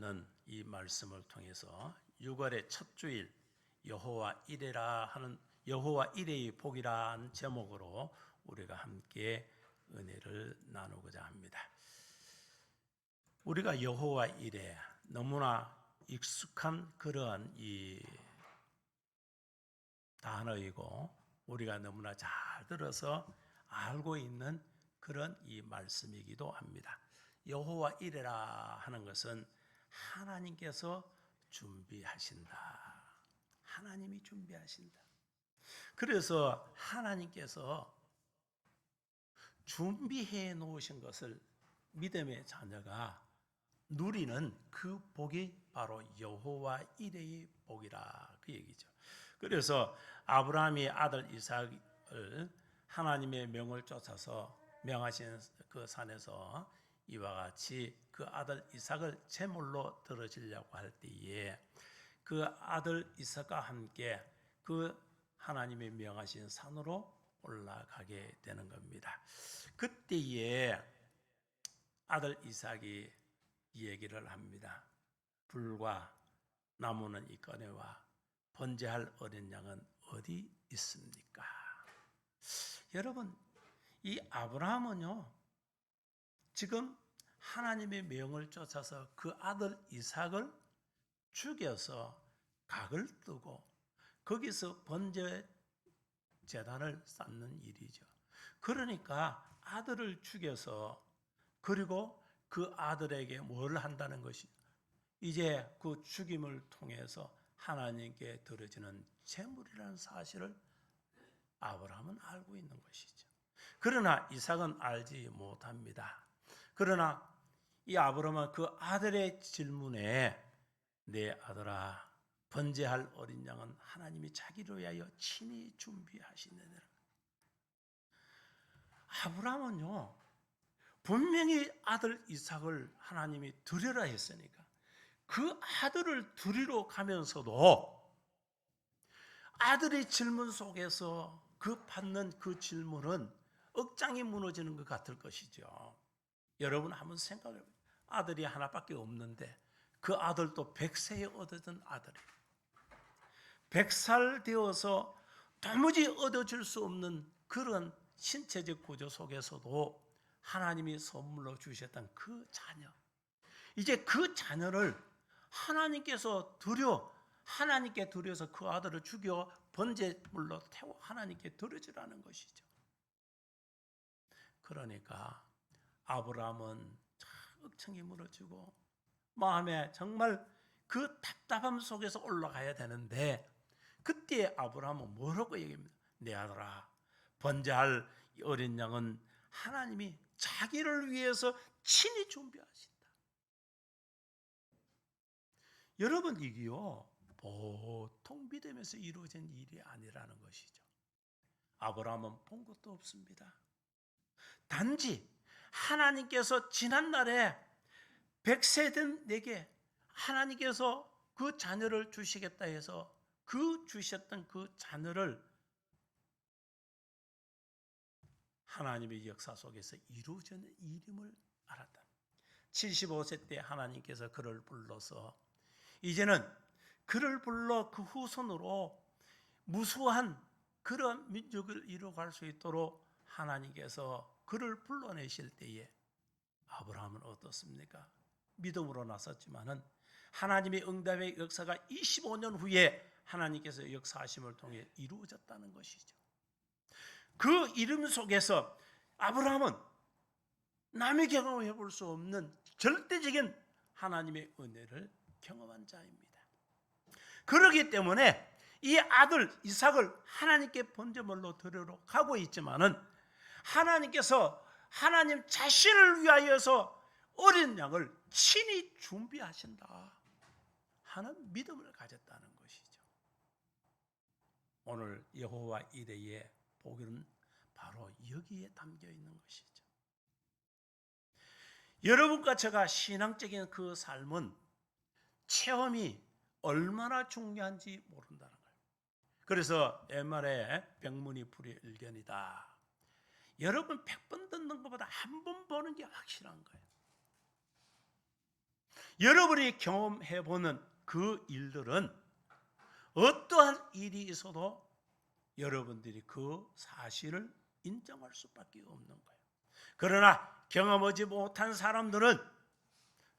있는 이 말씀을 통해서 6월의 첫 주일 여호와 이레라 하는 여호와 이레의 복이라는 제목으로 우리가 함께 은혜를 나누고자 합니다. 우리가 여호와 이레 너무나 익숙한 그러한 이 단어이고 우리가 너무나 잘 들어서 알고 있는 그런 이 말씀이기도 합니다. 여호와 이레라 하는 것은 하나님께서 준비하신다. 하나님이 준비하신다. 그래서 하나님께서 준비해 놓으신 것을 믿음의 자녀가 누리는 그 복이 바로 여호와 이레의 복이라 그 얘기죠. 그래서 아브라함이 아들 이삭을 하나님의 명을 쫓아서 명하신 그 산에서 이와 같이 그 아들 이삭을 제물로 드려지려고 할 때에 그 아들 이삭과 함께 그 하나님이 명하신 산으로 올라가게 되는 겁니다. 그때에 아들 이삭이 얘기를 합니다. 불과 나무는 있거니와 번제할 어린 양은 어디 있습니까? 여러분, 이 아브라함은요, 지금 하나님의 명을 쫓아서 그 아들 이삭을 죽여서 각을 뜨고 거기서 번제 제단을 쌓는 일이죠. 그러니까 아들을 죽여서 그리고 그 아들에게 뭘 한다는 것이 이제 그 죽임을 통해서 하나님께 드려지는 제물이라는 사실을 아브라함은 알고 있는 것이죠. 그러나 이삭은 알지 못합니다. 그러나 이 아브라함은 그 아들의 질문에 내 아들아 번제할 어린 양은 하나님이 자기를 위하여 친히 준비하시느니라. 아브라함은요 분명히 아들 이삭을 하나님이 드리라 했으니까 그 아들을 드리러 가면서도 아들의 질문 속에서 그 받는 그 질문은 억장이 무너지는 것 같을 것이죠. 여러분 한번 생각해 보세요. 아들이 하나밖에 없는데 그 아들도 100세에 얻어진 아들이 100살 되어서 도무지 얻어질 수 없는 그런 신체적 구조 속에서도 하나님이 선물로 주셨던 그 자녀, 이제 그 자녀를 하나님께서 하나님께 드려서 그 아들을 죽여 번제물로 태워 하나님께 드려지라는 것이죠. 그러니까 아브라함은 억청이 무너지고 마음에 정말 그 답답함 속에서 올라가야 되는데 그때 아브라함은 뭐라고 얘기합니다. 내 아들아 번제할 어린 양은 하나님이 자기를 위해서 친히 준비하신다. 여러분 이게요 보통 믿음에서 이루어진 일이 아니라는 것이죠. 아브라함은 본 것도 없습니다. 단지 하나님께서 지난날에 100세 된 내게 하나님께서 그 자녀를 주시겠다 해서 그 주셨던 그 자녀를 하나님의 역사 속에서 이루어지는 일임을 알았다. 75세 때 하나님께서 그를 불러서 이제는 그를 불러 그 후손으로 무수한 그런 민족을 이루어갈 수 있도록 하나님께서 그를 불러내실 때에 아브라함은 어떻습니까? 믿음으로 나섰지만은 하나님의 응답의 역사가 25년 후에 하나님께서 역사하심을 통해 이루어졌다는 것이죠. 그 이름 속에서 아브라함은 남이 경험해 볼 수 없는 절대적인 하나님의 은혜를 경험한 자입니다. 그렇기 때문에 이 아들 이삭을 하나님께 번제물로 드리러 가고 있지만은 하나님께서 하나님 자신을 위하여서 어린 양을 친히 준비하신다 하는 믿음을 가졌다는 것이죠. 오늘 여호와 이레의 복은 바로 여기에 담겨 있는 것이죠. 여러분과 제가 신앙적인 그 삶은 체험이 얼마나 중요한지 모른다는 거예요. 그래서 옛말에 백문이 불여일견이다. 여러분 100번 듣는 것보다 한 번 보는 게 확실한 거예요. 여러분이 경험해보는 그 일들은 어떠한 일이 있어도 여러분들이 그 사실을 인정할 수밖에 없는 거예요. 그러나 경험하지 못한 사람들은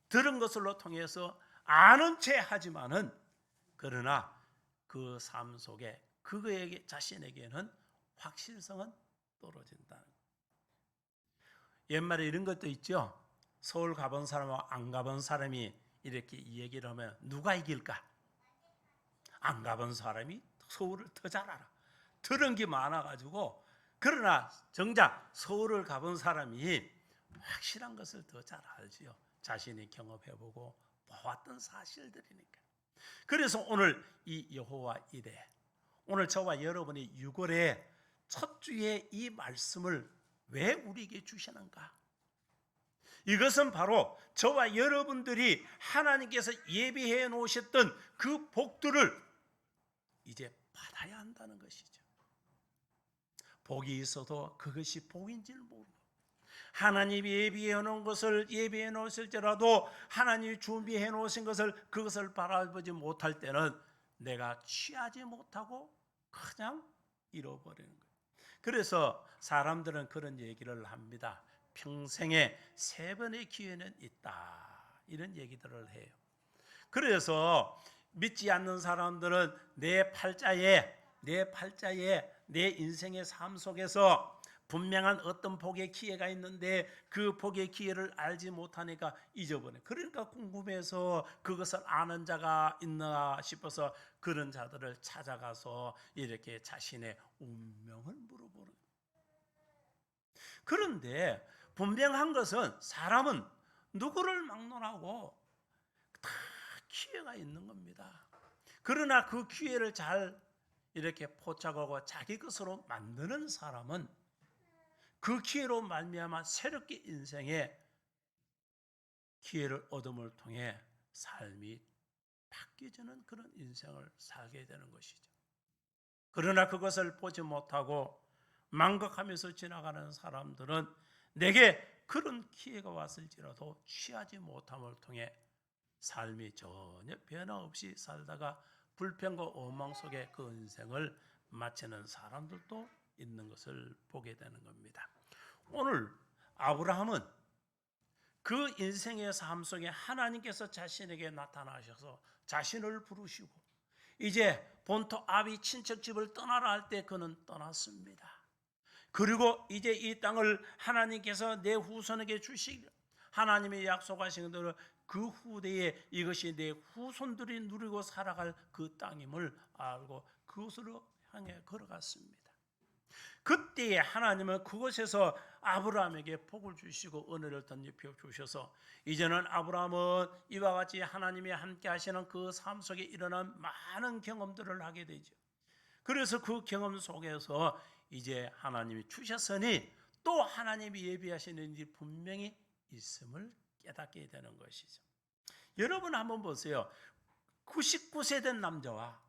들은 것으로 통해서 아는 체 하지만은 그러나 그 삶 속에 그거에게 자신에게는 확실성은 떨어진다는 거예요. 옛말에 이런 것도 있죠. 서울 가본 사람과 안 가본 사람이 이렇게 이 얘기를 하면 누가 이길까? 안 가본 사람이 서울을 더 잘 알아. 들은 게 많아가지고. 그러나 정작 서울을 가본 사람이 확실한 것을 더 잘 알지요. 자신이 경험해보고 보았던 사실들이니까. 그래서 오늘 이 여호와 이레, 오늘 저와 여러분이 6월에 첫 주에 이 말씀을 왜 우리에게 주시는가? 이것은 바로 저와 여러분들이 하나님께서 예비해 놓으셨던 그 복들을 이제 받아야 한다는 것이죠. 복이 있어도 그것이 복인지를 모르고, 하나님이 예비해 놓은 것을 예비해 놓으실지라도 하나님이 준비해 놓으신 것을 그것을 바라보지 못할 때는 내가 취하지 못하고 그냥 잃어버리는 거예요. 그래서 사람들은 그런 얘기를 합니다. 평생에 3번의 기회는 있다, 이런 얘기들을 해요. 그래서 믿지 않는 사람들은 내 팔자에 내 인생의 삶 속에서 분명한 어떤 복의 기회가 있는데 그 복의 기회를 알지 못하니까 잊어버려. 그러니까 궁금해서 그것을 아는 자가 있나 싶어서 그런 자들을 찾아가서 이렇게 자신의 운명을 물어보는 거예요. 그런데 분명한 것은 사람은 누구를 막론하고 다 기회가 있는 겁니다. 그러나 그 기회를 잘 이렇게 포착하고 자기 것으로 만드는 사람은 그 기회로 말미암아 새롭게 인생의 기회를 얻음을 통해 삶이 바뀌어지는 그런 인생을 살게 되는 것이죠. 그러나 그것을 보지 못하고 망각하면서 지나가는 사람들은 내게 그런 기회가 왔을지라도 취하지 못함을 통해 삶이 전혀 변화 없이 살다가 불평과 원망 속에 그 인생을 마치는 사람들도 있는 것을 보게 되는 겁니다. 오늘 아브라함은 그 인생의 삶 속에 하나님께서 자신에게 나타나셔서 자신을 부르시고 이제 본토 아비 친척집을 떠나라 할 때 그는 떠났습니다. 그리고 이제 이 땅을 하나님께서 내 후손에게 주시기를, 하나님의 약속하신 대로 그 후대에 이것이 내 후손들이 누리고 살아갈 그 땅임을 알고 그곳으로 향해 걸어갔습니다. 그때에 하나님은 그곳에서 아브라함에게 복을 주시고 은혜를 덧입혀 주셔서 이제는 아브라함은 이와 같이 하나님이 함께 하시는 그 삶 속에 일어난 많은 경험들을 하게 되죠. 그래서 그 경험 속에서 이제 하나님이 주셨으니 또 하나님이 예비하시는 일이 분명히 있음을 깨닫게 되는 것이죠. 여러분 한번 보세요. 99세 된 남자와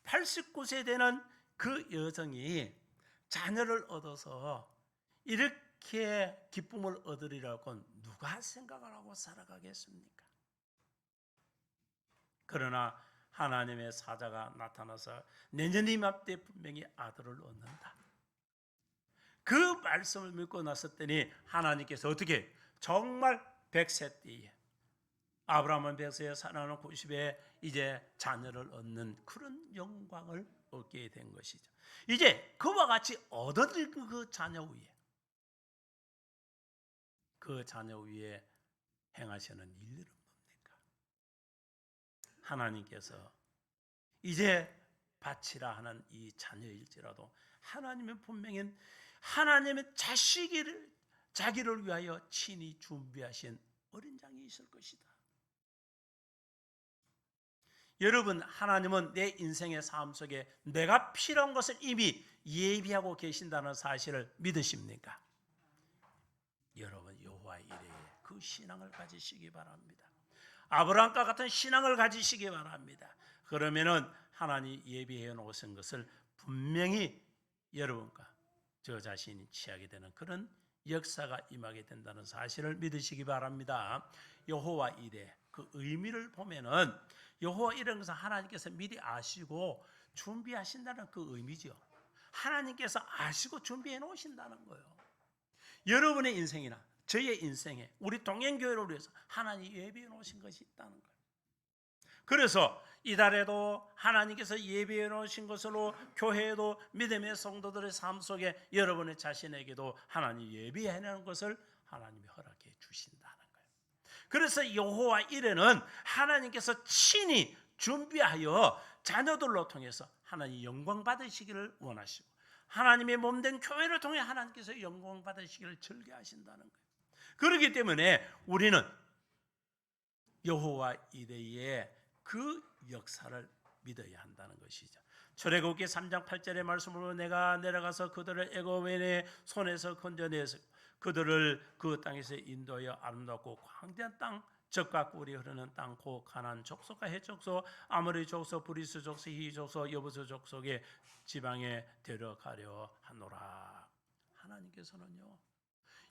89세 되는 그 여성이 자녀를 얻어서 이렇게 기쁨을 얻으리라고 누가 생각을 하고 살아가겠습니까? 그러나 하나님의 사자가 나타나서 내년 이맘때 분명히 아들을 얻는다. 그 말씀을 믿고 나섰더니 하나님께서 어떻게 정말 100세 때에 아브라함은 100세에 사라는 90에 이제 자녀를 얻는 그런 영광을 얻게 된 것이죠. 이제 그와 같이 얻은 그 자녀 위에 행하시는 일들은 뭡니까? 하나님께서 이제 바치라 하는 이 자녀일지라도 하나님은 분명히 하나님의 자기를 위하여 친히 준비하신 어린 양이 있을 것이다. 여러분, 하나님은 내 인생의 삶 속에 내가 필요한 것을 이미 예비하고 계신다는 사실을 믿으십니까? 여러분, 여호와 이레에 그 신앙을 가지시기 바랍니다. 아브라함과 같은 신앙을 가지시기 바랍니다. 그러면은 하나님 예비해 놓으신 것을 분명히 여러분과 저 자신이 취하게 되는 그런 역사가 임하게 된다는 사실을 믿으시기 바랍니다. 여호와 이레, 그 의미를 보면은 여호와 이런 것은 하나님께서 미리 아시고 준비하신다는 그 의미죠. 하나님께서 아시고 준비해 놓으신다는 거예요. 여러분의 인생이나 저의 인생에 우리 동행교회를 위해서 하나님이 예비해 놓으신 것이 있다는 거예요. 그래서 이달에도 하나님께서 예비해 놓으신 것으로 교회에도 믿음의 성도들의 삶 속에 여러분의 자신에게도 하나님이 예비해 놓은 것을 하나님이 허락해 주신다는 거예요. 그래서 여호와 이레는 하나님께서 친히 준비하여 자녀들로 통해서 하나님 영광 받으시기를 원하시고 하나님의 몸된 교회를 통해 하나님께서 영광 받으시기를 절개하신다는 거예요. 그렇기 때문에 우리는 여호와 이레의 그 역사를 믿어야 한다는 것이죠. 출애굽기 3장 8절의 말씀으로 내가 내려가서 그들을 애굽인의 손에서 건져내서 그들을 그 땅에서 인도하여 아름답고 광대한 땅 젖과 꿀이 흐르는 땅 곧 가나안 족속과 헷 족속 아모리 족속 브리스 족속 히 족속 여부스 족속의 지방에 데려가려 하노라. 하나님께서는요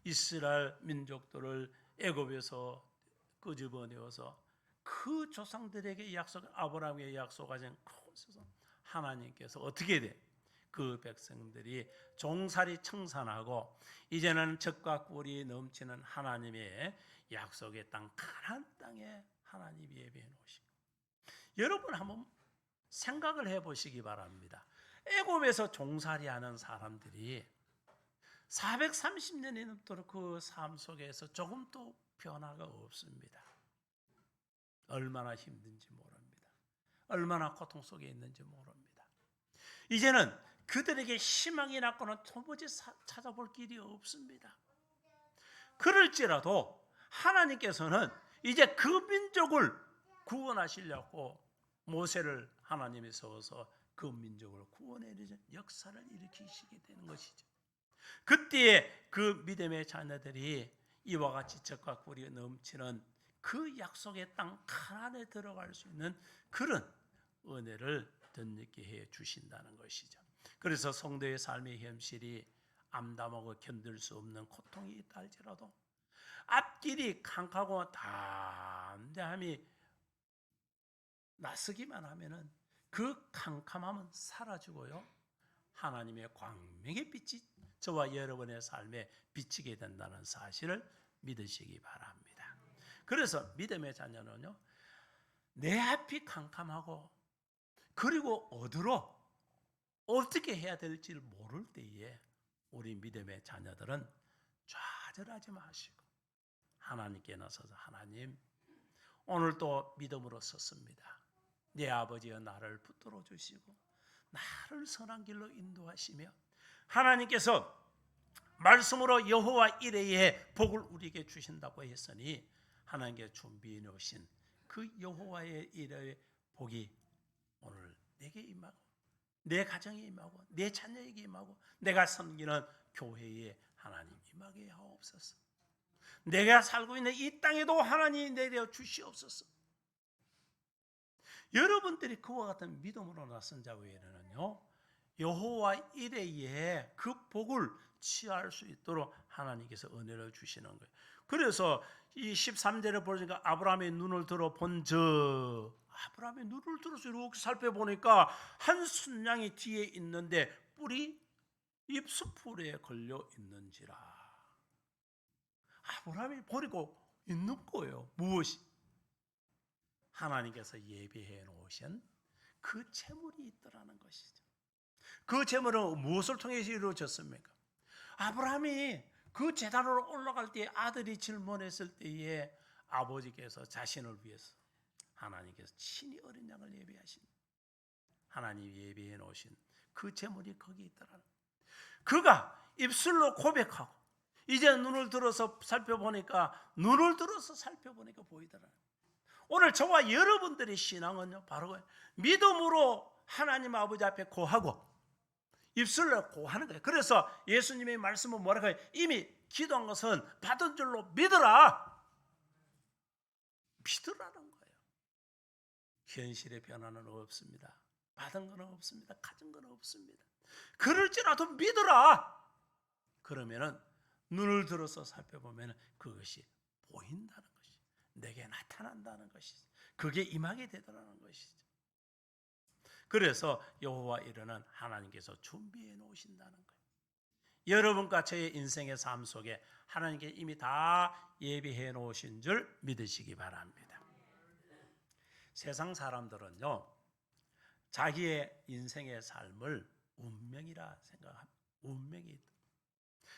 이스라엘 민족들을 애굽에서 끄집어내어서 그 조상들에게 약속 아브라함에게 약속하신 그곳에서 하나님께서 어떻게 돼? 그 백성들이 종살이 청산하고 이제는 젖과 꿀이 넘치는 하나님의 약속의 땅 가나안 땅에 하나님이 예비해 놓으시고 여러분 한번 생각을 해보시기 바랍니다. 애굽에서 종살이하는 사람들이 430년이 넘도록 그 삶 속에서 조금도 변화가 없습니다. 얼마나 힘든지 모릅니다. 얼마나 고통 속에 있는지 모릅니다. 이제는 그들에게 희망이 났고는 도무지 찾아볼 길이 없습니다. 그럴지라도 하나님께서는 이제 그 민족을 구원하시려고 모세를 하나님이 세워서 그 민족을 구원해내는 역사를 일으키시게 되는 것이죠. 그때에 그 믿음의 자녀들이 이와 같이 젖과 꿀이 넘치는 그 약속의 땅 가나안에 들어갈 수 있는 그런 은혜를 덧입게 해 주신다는 것이죠. 그래서 성도의 삶의 현실이 암담하고 견딜 수 없는 고통이 있다 할지라도 앞길이 캄캄하고 담대함이 나서기만 하면은 그 캄캄함은 사라지고요 하나님의 광명의 빛이 저와 여러분의 삶에 비치게 된다는 사실을 믿으시기 바랍니다. 그래서 믿음의 자녀는요 내 앞이 캄캄하고 그리고 어디로 어떻게 해야 될지 모를 때에 우리 믿음의 자녀들은 좌절하지 마시고 하나님께 나서서 하나님 오늘 또 믿음으로 섰습니다. 내 아버지여 나를 붙들어 주시고 나를 선한 길로 인도하시며 하나님께서 말씀으로 여호와 이레의 복을 우리에게 주신다고 했으니 하나님께 준비해 놓으신 그 여호와의 이레의 복이 오늘 내게 임하고 내 가정에 임하고 내 자녀에게 임하고 내가 섬기는 교회에 하나님 임하게 하옵소서. 내가 살고 있는 이 땅에도 하나님이 내려 주시옵소서. 여러분들이 그와 같은 믿음으로 나선 자 외에는요 여호와 이레의 그 복을 취할 수 있도록 하나님께서 은혜를 주시는 거예요. 그래서 이 13절에 보니까 아브라함의 눈을 들어 본즉 아브라함의 눈을 들어서 이렇게 살펴보니까 한 순양이 뒤에 있는데 뿔이 잎수풀에 걸려 있는지라. 아브라함이 버리고 있는 거예요. 무엇이? 하나님께서 예비해 놓으신 그 재물이 있더라는 것이죠. 그 재물은 무엇을 통해서 이루어졌습니까? 아브라함이 그 제단으로 올라갈 때 아들이 질문했을 때에 아버지께서 자신을 위해서 하나님께서 친히 어린 양을 예비하신 하나님이 예비해 놓으신 그 재물이 거기 있더라는 그가 입술로 고백하고 이제 눈을 들어서 살펴보니까 보이더라. 오늘 저와 여러분들의 신앙은요 바로 믿음으로 하나님 아버지 앞에 고하고 입술로 고하는 거예요. 그래서 예수님의 말씀은 뭐라고 해요? 이미 기도한 것은 받은 줄로 믿으라. 믿으라는 거예요. 현실의 변화는 없습니다. 받은 건 없습니다. 가진 건 없습니다. 그럴지라도 믿으라. 그러면은 눈을 들어서 살펴보면 그것이 보인다는 것이. 내게 나타난다는 것이죠. 그게 임하게 되더라는 것이죠. 그래서 여호와 이르는 하나님께서 준비해 놓으신다는 거예요. 여러분과 저의 인생의 삶 속에 하나님께 이미 다 예비해 놓으신 줄 믿으시기 바랍니다. 세상 사람들은요, 자기의 인생의 삶을 운명이라 생각합니다. 운명이 있다.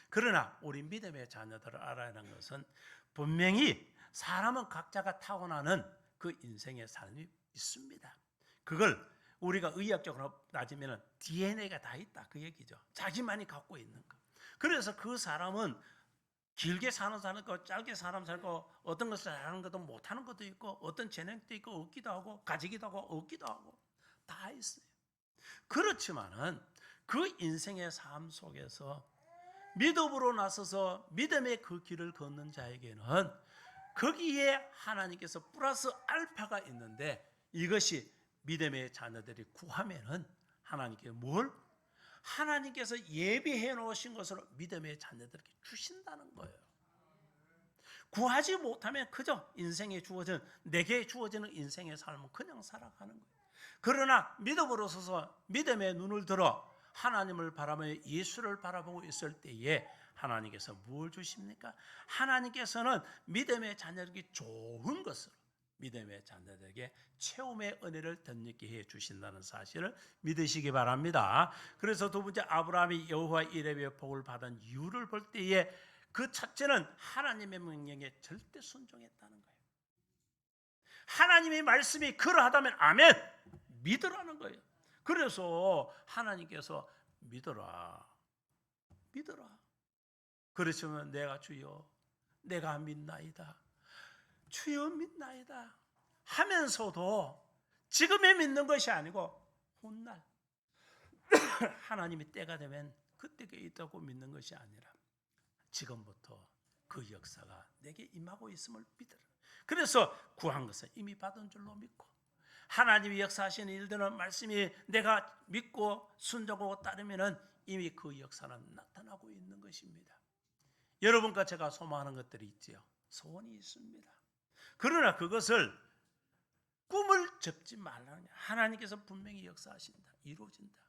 그러나 우리 믿음의 자녀들을 알아야 하는 것은 분명히 사람은 각자가 타고나는 그 인생의 삶이 있습니다. 그걸 우리가 의학적으로 따지면 DNA가 다 있다 그 얘기죠. 자기만이 갖고 있는 거. 그래서 그 사람은 길게 사는 사람 있고 짧게 사람 살고 어떤 것을 잘하는 것도 못하는 것도 있고 어떤 재능도 있고 없기도 하고 가지기도 하고 없기도 하고 다 있어요. 그렇지만은 그 인생의 삶 속에서 믿음으로 나서서 믿음의 그 길을 걷는 자에게는 거기에 하나님께서 플러스 알파가 있는데 이것이 믿음의 자녀들이 구하면은 하나님께 뭘? 하나님께서 예비해 놓으신 것으로 믿음의 자녀들에게 주신다는 거예요. 구하지 못하면 그저 인생에 주어진 내게 주어지는 인생의 삶은 그냥 살아가는 거예요. 그러나 믿음으로 서서 믿음의 눈을 들어 하나님을 바라보며 예수를 바라보고 있을 때에 하나님께서 뭘 주십니까? 하나님께서는 믿음의 자녀에게 좋은 것으로 믿음의 자녀들에게 체험의 은혜를 덧입게 해 주신다는 사실을 믿으시기 바랍니다. 그래서 두 번째 아브라함이 여호와 이레의 복을 받은 이유를 볼 때에 그 첫째는 하나님의 명령에 절대 순종했다는 거예요. 하나님의 말씀이 그러하다면 아멘 믿으라는 거예요. 그래서 하나님께서 믿어라. 그렇지만 내가 주여 내가 믿나이다. 주여 믿나이다 하면서도 지금에 믿는 것이 아니고 훗날 하나님이 때가 되면 그때가 있다고 믿는 것이 아니라 지금부터 그 역사가 내게 임하고 있음을 믿으라. 그래서 구한 것은 이미 받은 줄로 믿고 하나님이 역사하시는 일들은 말씀이 내가 믿고 순종하고 따르면 이미 그 역사는 나타나고 있는 것입니다. 여러분과 제가 소망하는 것들이 있지요. 소원이 있습니다. 그러나 그것을 꿈을 접지 말라는 거예요. 하나님께서 분명히 역사하신다. 이루어진다.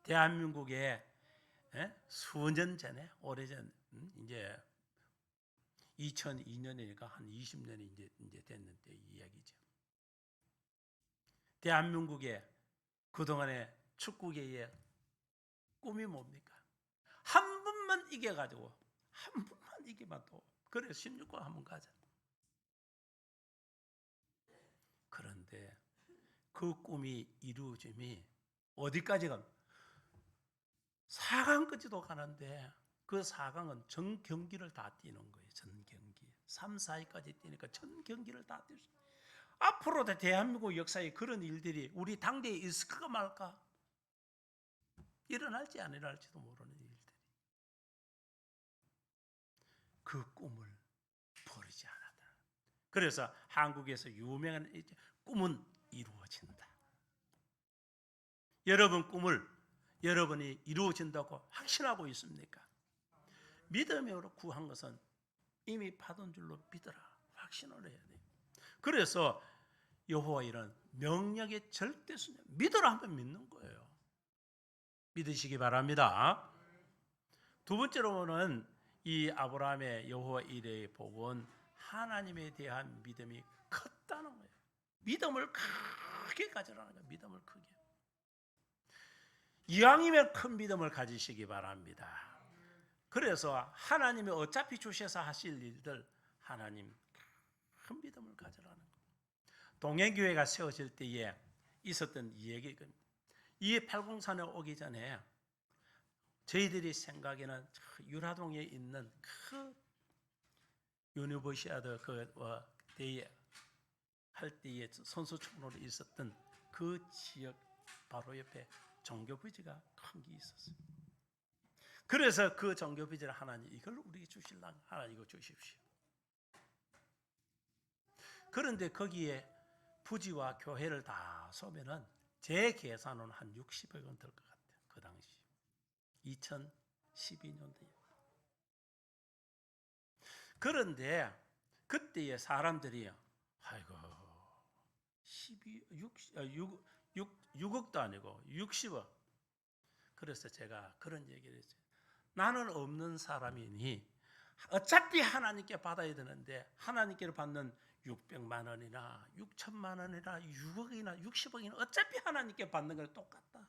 대한민국에 수년 전에 오래전 이제 2002년이니까 한 20년이 이제 됐는데 이야기죠. 대한민국의 그동안의 축구계의 꿈이 뭡니까? 한 번만 이겨가지고 한 번만 이기면 또 그래 16강 한번 가자. 그런데 그 꿈이 이루어짐이 어디까지 가? 4강까지도 가는데 그 4강은 전 경기를 다 뛰는 거예요. 전 경기. 3, 4위까지 뛰니까 전 경기를 다 뛸 수 있어요. 앞으로도 대한민국 역사에 그런 일들이 우리 당대에 있을까 말까? 일어날지 안 일어날지도 모르는 일들이. 그 꿈을 버리지 않았다. 그래서 한국에서 유명한 꿈은 이루어진다. 여러분 꿈을 여러분이 이루어진다고 확신하고 있습니까? 믿음으로 구한 것은 이미 받은 줄로 믿어라. 확신을 해야 돼요. 그래서 여호와 이런 명령의 절대 순종, 믿으라 하면 믿는 거예요. 믿으시기 바랍니다. 두 번째로는 이 아브라함의 여호와 이레의 복은 하나님에 대한 믿음이 컸다는 거예요. 믿음을 크게 가져라는 거예요. 믿음을 크게. 이왕이면 큰 믿음을 가지시기 바랍니다. 그래서 하나님이 어차피 주셔서 하실 일들 하나님 큰 믿음을 가져라는 거예요. 동행교회가 세워질 때에 있었던 이 얘기가 이 팔공산에 오기 전에 저희들이 생각에는 유라동에 있는 그 유니버시아드 그 대회 할 때에 선수 총로로 있었던 그 지역 바로 옆에 종교부지가 큰 게 있었어요. 그래서 그 종교부지를 하나님 이걸 우리에게 주실랑 하나님 이거 주십시오. 그런데 거기에 부지와 교회를 다 쏘면은 제 계산은 한 60억 원 들 것 같아요. 그 당시 2012년도에. 그런데 그때의 사람들이 아이고 6억도 아니고 60억. 그래서 제가 그런 얘기를 했어요. 나는 없는 사람이니 어차피 하나님께 받아야 되는데 하나님께 받는 600만 원이나 6천만 원이나 6억이나 60억이나 어차피 하나님께 받는 건 똑같다.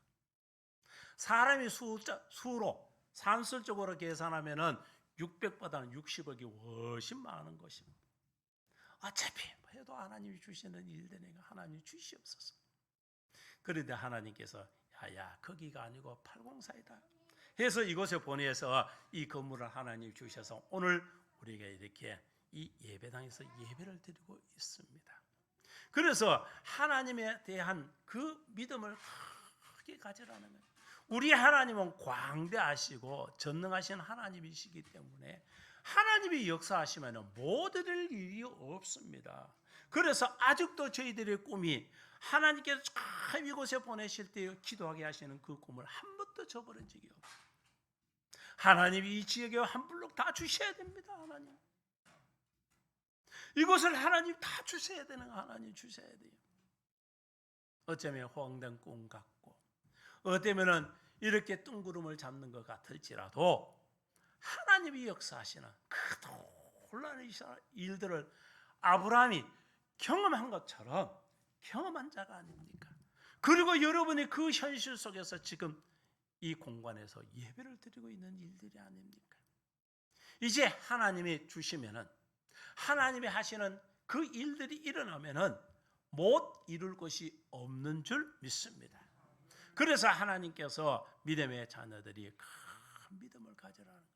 사람이 수로 산술적으로 계산하면은 600보다는 60억이 훨씬 많은 것입니다. 어차피 해도 하나님이 주시는 일들이니까 하나님이 주시옵소서. 그런데 하나님께서 야야 거기가 아니고 804이다 해서 이곳에 보내서 이 건물을 하나님이 주셔서 오늘 우리가 이렇게 이 예배당에서 예배를 드리고 있습니다. 그래서 하나님에 대한 그 믿음을 크게 가지라는 거예요. 우리 하나님은 광대하시고 전능하신 하나님이시기 때문에 하나님이 역사하시면 못 이룰 일이 없습니다. 그래서 아직도 저희들의 꿈이 하나님께서 참 이곳에 보내실 때 기도하게 하시는 그 꿈을 한 번도 저버린 적이 없어요. 하나님이 이 지역에 한 블록 다 주셔야 됩니다. 하나님 이곳을 하나님 다 주셔야 되는 거 하나님 주셔야 돼요. 어쩌면 호황된 꿈 같고 어쩌면은 이렇게 뜬구름을 잡는 것 같을지라도 하나님이 역사하시는 그 놀라운 일들을 아브라함이 경험한 것처럼 경험한 자가 아닙니까? 그리고 여러분이 그 현실 속에서 지금 이 공간에서 예배를 드리고 있는 일들이 아닙니까? 이제 하나님이 주시면은 하나님이 하시는 그 일들이 일어나면은 못 이룰 것이 없는 줄 믿습니다. 그래서 하나님께서 믿음의 자녀들이 큰 믿음을 가지라는 거예요.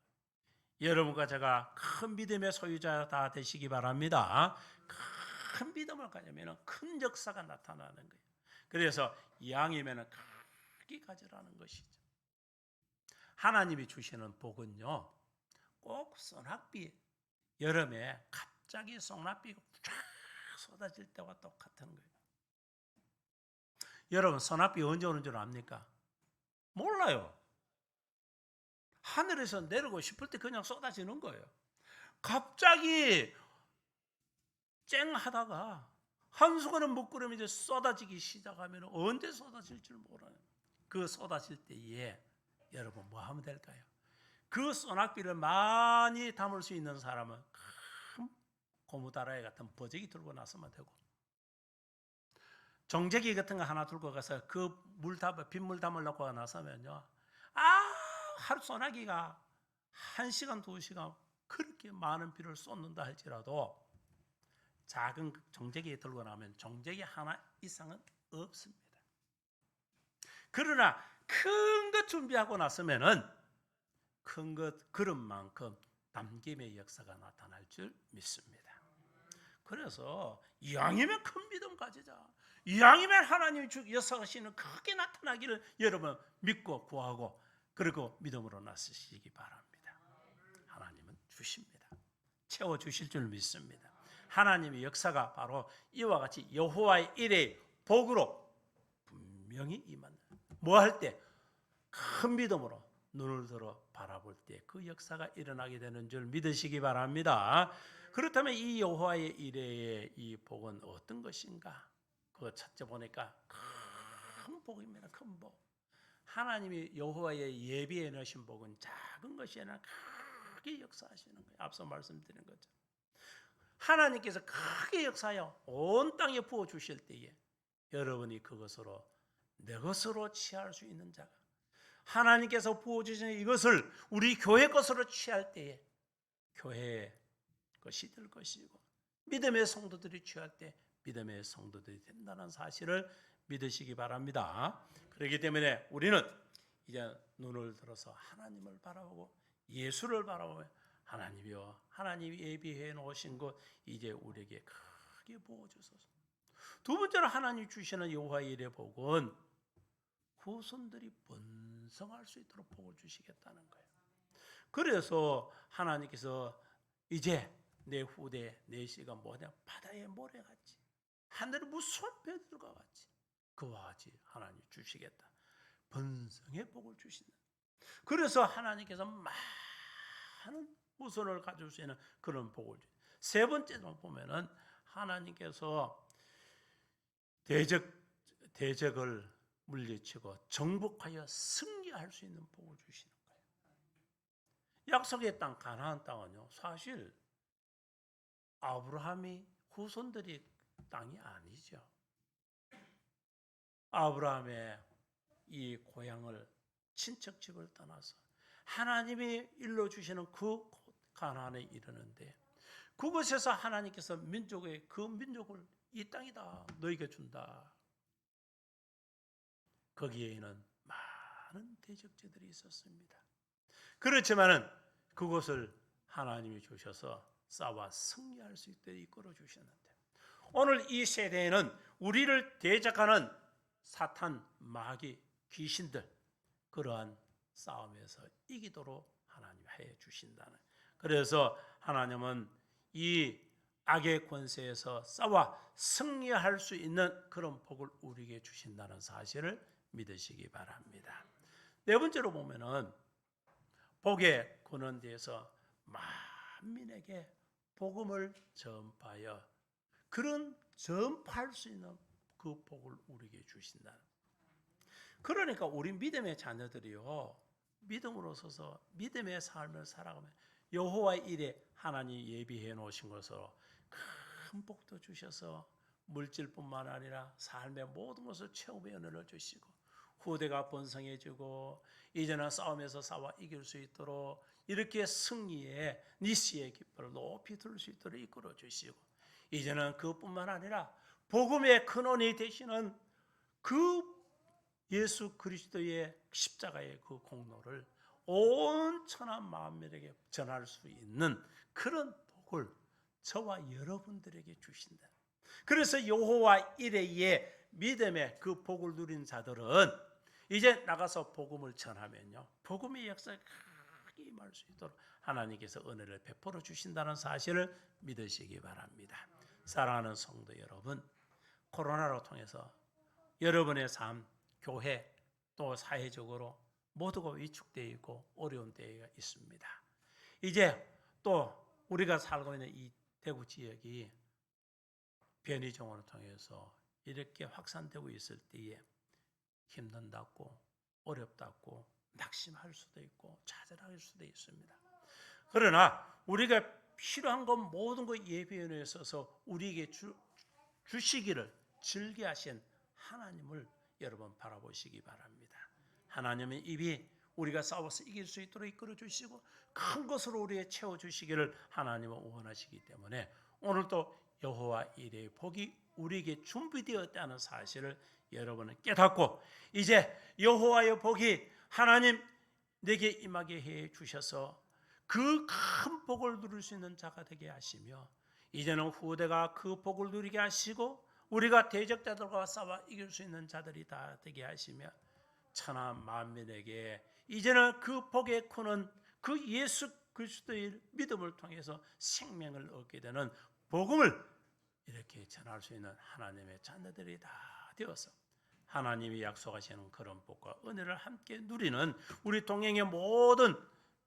여러분과 제가 큰 믿음의 소유자 다 되시기 바랍니다. 큰 믿음을 가지면 큰 역사가 나타나는 거예요. 그래서 양이면 크게 가지라는 것이죠. 하나님이 주시는 복은요, 꼭 소낙비 여름에 갑자기 소낙비가 쫙 쏟아질 때와 똑같은 거예요. 여러분 소낙비 언제 오는 줄 압니까? 몰라요. 하늘에서 내리고 싶을 때 그냥 쏟아지는 거예요. 갑자기 쨍 하다가 한수건은 먹구름이 이제 쏟아지기 시작하면 언제 쏟아질 줄 몰라요. 그 쏟아질 때에 여러분 뭐 하면 될까요? 그 소낙비를 많이 담을 수 있는 사람은 큰 고무다라이 같은 버저기 들고 나서면 되고, 정제기 같은 거 하나 들고 가서 그 빗물 담으려고 나서면요, 하루 소나기가 1시간 2시간 그렇게 많은 비를 쏟는다 할지라도 작은 정제기 들고 나면 정제기 하나 이상은 없습니다. 그러나 큰 것 준비하고 나서면은 큰 것 그런 만큼 남김의 역사가 나타날 줄 믿습니다. 그래서 이왕이면 큰 믿음 가지자. 이왕이면 하나님이 역사하시는 크게 나타나기를 여러분 믿고 구하고 그리고 믿음으로 나서시기 바랍니다. 하나님은 주십니다. 채워주실 줄 믿습니다. 하나님의 역사가 바로 이와 같이 여호와의 일의 복으로 분명히 임한다. 뭐 할 때? 큰 믿음으로 눈을 들어 바라볼 때 그 역사가 일어나게 되는 줄 믿으시기 바랍니다. 그렇다면 이 여호와의 일의 이 복은 어떤 것인가? 그 첫째 보니까 큰 복입니다. 큰 복. 하나님이 여호와의 예비해 놓으신 복은 작은 것이 아니라 크게 역사하시는 거예요. 앞서 말씀드린 것처럼 하나님께서 크게 역사하여 온 땅에 부어 주실 때에 여러분이 그것으로 내 것으로 취할 수 있는 자가, 하나님께서 부어주신 이것을 우리 교회 것으로 취할 때에 교회의 것이 될 것이고, 믿음의 성도들이 취할 때 믿음의 성도들이 된다는 사실을 믿으시기 바랍니다. 그렇기 때문에 우리는 이제 눈을 들어서 하나님을 바라보고 예수를 바라보며 하나님이여, 하나님이 예비해 놓으신 것 이제 우리에게 크게 부어주소서. 두 번째로 하나님 주시는 여호와의 일의 복은 후손들이 번성할 수 있도록 복을 주시겠다는 거예요. 그래서 하나님께서 이제 내 후대 내 씨가 뭐냐, 바다의 모래같이 하늘의 무수한 배들과 같이 그와 같이 하나님 주시겠다. 번성의 복을 주신다. 그래서 하나님께서 많은 후손을 가질 수 있는 그런 복을 주신다. 세 번째로 보면은 하나님께서 대적을 물리치고 정복하여 승리할 수 있는 복을 주시는 거예요. 약속의 땅 가나안 땅은요, 사실 아브라함이 후손들이 땅이 아니죠. 아브라함의 이 고향을 친척 집을 떠나서 하나님이 일러주시는 그 가나안에 이르는데 그곳에서 하나님께서 그 민족을 이 땅이다 너에게 준다. 거기에는 많은 대적자들이 있었습니다. 그렇지만은 그곳을 하나님이 주셔서 싸워 승리할 수 있도록 이끌어 주셨는데 오늘 이 세대에는 우리를 대적하는 사탄, 마귀, 귀신들 그러한 싸움에서 이기도록 하나님 해 주신다는. 그래서 하나님은 이 악의 권세에서 싸워 승리할 수 있는 그런 복을 우리에게 주신다는 사실을 믿으시기 바랍니다. 네 번째로 보면은 복의 근원대에서 만민에게 복음을 전파하여 그런 전파할 수 있는 그 복을 우리에게 주신다는. 그러니까 우리 믿음의 자녀들이요, 믿음으로 서서 믿음의 삶을 살아가면 여호와의 일에 하나님이 예비해 놓으신 것으로 큰 복도 주셔서 물질뿐만 아니라 삶의 모든 것을 최후의 은혜를 주시고 후대가 번성해지고 이제는 싸움에서 싸워 이길 수 있도록 이렇게 승리의 니시의 깃발을 높이 들 수 있도록 이끌어 주시고 이제는 그뿐만 아니라 복음의 근원이 되시는 그 예수 그리스도의 십자가의 그 공로를 온 천하 만민에게 전할 수 있는 그런 복을 저와 여러분들에게 주신다. 그래서 여호와 이레의 믿음의 그 복을 누린 자들은 이제 나가서 복음을 전하면요, 복음의 역사가 크게 임할 수 있도록 하나님께서 은혜를 베풀어 주신다는 사실을 믿으시기 바랍니다. 사랑하는 성도 여러분, 코로나로 통해서 여러분의 삶, 교회 또 사회적으로 모두가 위축되어 있고 어려운 때가 있습니다. 이제 또 우리가 살고 있는 이 대구 지역이 변이종을 통해서 이렇게 확산되고 있을 때에 힘든다고 어렵다고 낙심할 수도 있고 좌절할 수도 있습니다. 그러나 우리가 필요한 것 모든 것 예비에 있어서 우리에게 주시기를 즐겨하신 하나님을 여러분 바라보시기 바랍니다. 하나님의 입이 우리가 싸워서 이길 수 있도록 이끌어 주시고 큰 것으로 우리에 채워 주시기를 하나님은 원하시기 때문에 오늘도 여호와 이레의 복이 우리에게 준비되었다는 사실을 여러분은 깨닫고 이제 여호와의 복이 하나님 내게 임하게 해 주셔서 그 큰 복을 누릴 수 있는 자가 되게 하시며 이제는 후대가 그 복을 누리게 하시고 우리가 대적자들과 싸워 이길 수 있는 자들이 다 되게 하시며 천하 만민에게 이제는 그 복의 크는 그 예수 그리스도의 믿음을 통해서 생명을 얻게 되는 복음을 이렇게 전할 수 있는 하나님의 자녀들이 다 되어서 하나님이 약속하시는 그런 복과 은혜를 함께 누리는 우리 동행의 모든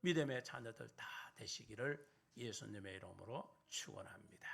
믿음의 자녀들 다 되시기를 예수님의 이름으로 축원합니다.